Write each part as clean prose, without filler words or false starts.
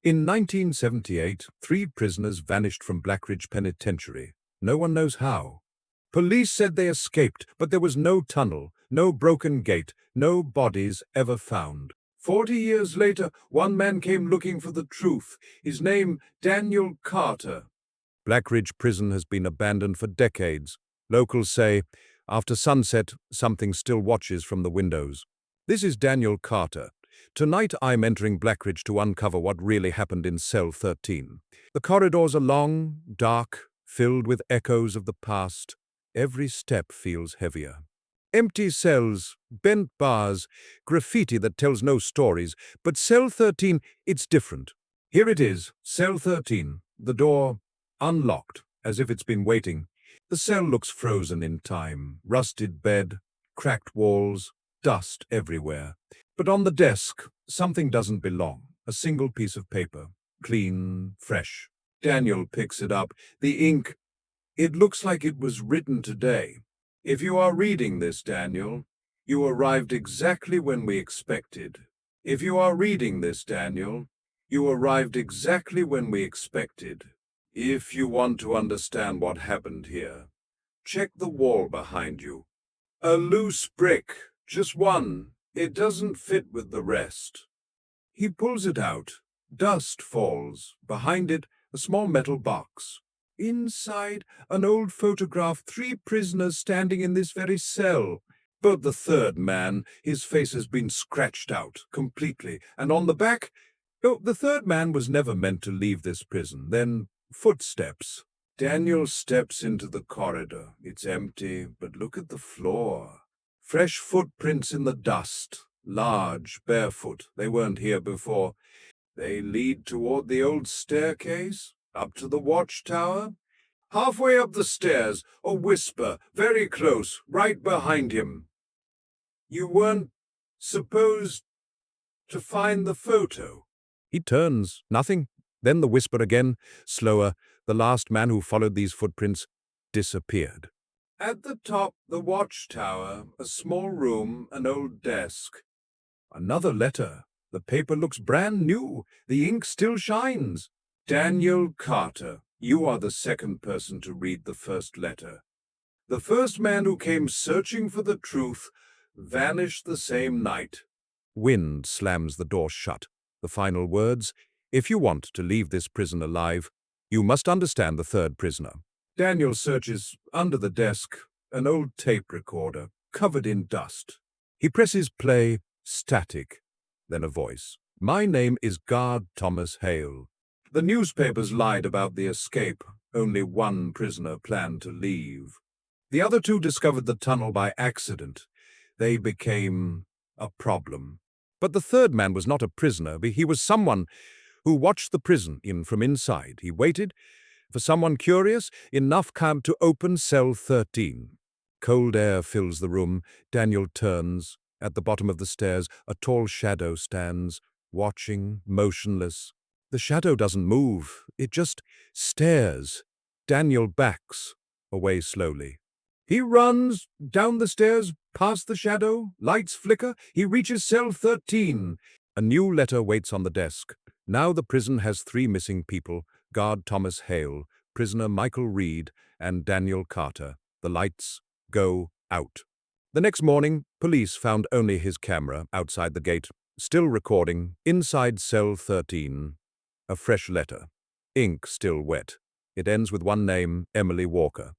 In 1978, 3 prisoners vanished from Blackridge Penitentiary. No one knows how. Police said they escaped, but there was no tunnel, no broken gate, no bodies ever found. 40 years later, one man came looking for the truth. His name, Daniel Carter. Blackridge Prison has been abandoned for decades. Locals say, after sunset, something still watches from the windows. This is Daniel Carter. Tonight I'm entering Blackridge to uncover what really happened in cell 13. The corridors are long, dark, filled with echoes of the past. Every step feels heavier. Empty cells, bent bars, graffiti that tells no stories. But cell 13, it's different. Here it is, cell 13. The door unlocked, as if it's been waiting. The cell looks frozen in time. Rusted bed, cracked walls, dust everywhere. But on the desk, something doesn't belong. A single piece of paper. Clean, fresh. Daniel picks it up. The ink, it looks like it was written today. If you are reading this, Daniel, you arrived exactly when we expected. If you are reading this, Daniel, you arrived exactly when we expected. If you want to understand what happened here, check the wall behind you. A loose brick, just one. It doesn't fit with the rest. He pulls it out. Dust falls. Behind it, a small metal box. Inside, an old photograph, 3 prisoners standing in this very cell. But the third man, his face has been scratched out completely. And on the back, oh, the third man was never meant to leave this prison. Then, footsteps. Daniel steps into the corridor. It's empty, but look at the floor. Fresh footprints in the dust. Large, barefoot. They weren't here before. They lead toward the old staircase, up to the watchtower. Halfway up the stairs, a whisper, very close, right behind him. You weren't supposed to find the photo. He turns. Nothing. Then the whisper again, slower. The last man who followed these footprints disappeared. At the top, the watchtower, a small room, an old desk. Another letter. The paper looks brand new. The ink still shines. Daniel Carter, you are the second person to read the first letter. The first man who came searching for the truth vanished the same night. Wind slams the door shut. The final words, if you want to leave this prison alive, you must understand the third prisoner. Daniel searches under the desk, an old tape recorder, covered in dust. He presses play, static, then a voice. My name is Guard Thomas Hale. The newspapers lied about the escape. Only 1 prisoner planned to leave. The other 2 discovered the tunnel by accident. They became a problem. But the third man was not a prisoner. He was someone who watched the prison from inside. He waited for someone curious enough camp to open cell 13. Cold air fills the room. Daniel turns. At the bottom of the stairs, a tall shadow stands, watching, motionless. The shadow doesn't move. It just stares. Daniel backs away slowly. He runs down the stairs, past the shadow. Lights flicker. He reaches cell 13. A new letter waits on the desk. Now the prison has 3 missing people. Guard Thomas Hale, prisoner Michael Reed, and Daniel Carter. The lights go out. The next morning, police found only his camera outside the gate, still recording, inside cell 13. A fresh letter. Ink still wet. It ends with one name, Emily Walker.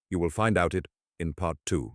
You will find out it in part 2.